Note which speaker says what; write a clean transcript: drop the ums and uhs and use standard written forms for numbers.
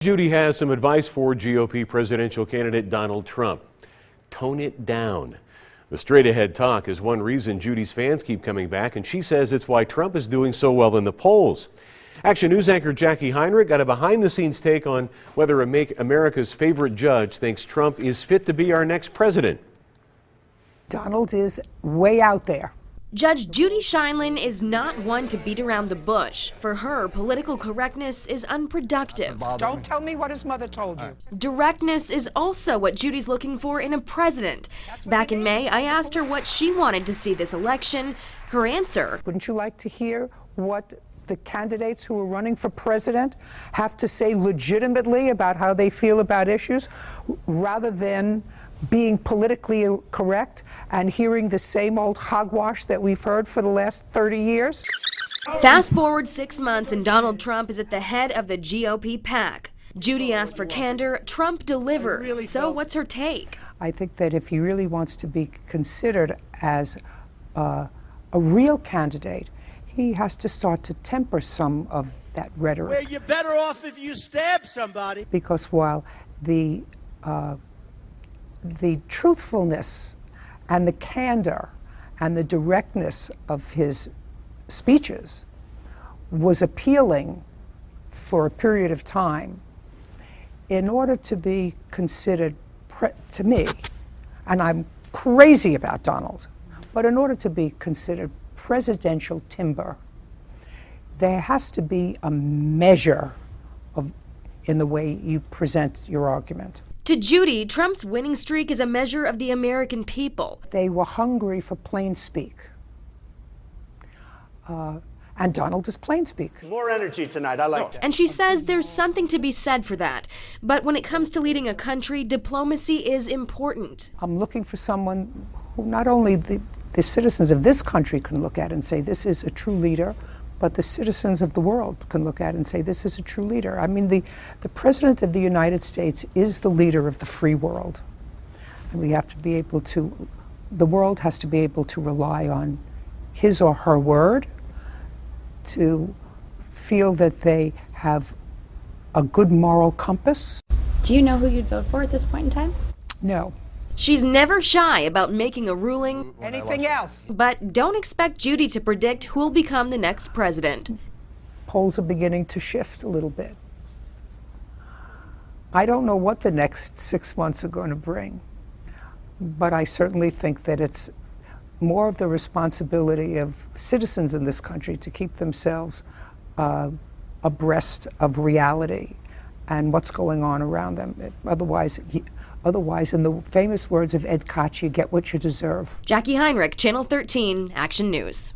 Speaker 1: Judy has some advice for GOP presidential candidate Donald Trump. Tone it down. The straight-ahead talk is one reason Judy's fans keep coming back, and she says it's why Trump is doing so well in the polls. Action News anchor Jacqui Heinrich got a behind-the-scenes take on whether America's favorite judge thinks Trump is fit to be our next president.
Speaker 2: Donald is way out there.
Speaker 3: Judge Judy Heinrich is not one to beat around the bush. For her, political correctness is unproductive.
Speaker 2: Don't tell me what his mother told you.
Speaker 3: Directness is also what Judy's looking for in a president. Back in May, I asked her what she wanted to see this election. Her answer:
Speaker 2: Wouldn't you like to hear what the candidates who are running for president have to say legitimately about how they feel about issues, rather than being politically correct and hearing the same old hogwash that we've heard for the last 30 years?
Speaker 3: Fast forward 6 months and Donald Trump is at the head of the GOP pack. Judy asked for candor, Trump delivered. So what's her take?
Speaker 2: I think that if he really wants to be considered as a real candidate, he has to start to temper some of that rhetoric.
Speaker 4: Well, you're better off if you stab somebody.
Speaker 2: Because while the truthfulness and the candor and the directness of his speeches was appealing for a period of time, in order to be considered, to me, and I'm crazy about Donald, but in order to be considered presidential timber, there has to be a measure in the way you present your argument.
Speaker 3: To Judy, Trump's winning streak is a measure of the American people.
Speaker 2: They were hungry for plain speak. And Donald is plain speak.
Speaker 4: More energy tonight. I like that.
Speaker 3: And she says there's something to be said for that. But when it comes to leading a country, diplomacy is important.
Speaker 2: I'm looking for someone who not only the citizens of this country can look at and say this is a true leader, but the citizens of the world can look at and say this is a true leader. I mean, the President of the United States is the leader of the free world. And we have to be able to, the world has to be able to rely on his or her word, to feel that they have a good moral compass.
Speaker 5: Do you know who you'd vote for at this point in time?
Speaker 2: No.
Speaker 3: She's never shy about making a ruling.
Speaker 2: Anything else?
Speaker 3: But don't expect Judy to predict who'll become the next president.
Speaker 2: Polls are beginning to shift a little bit. I don't know what the next 6 months are going to bring, but I certainly think that it's more of the responsibility of citizens in this country to keep themselves abreast of reality and what's going on around them. Otherwise, in the famous words of Ed Koch, you get what you deserve.
Speaker 3: Jacqui Heinrich, Channel 13, Action News.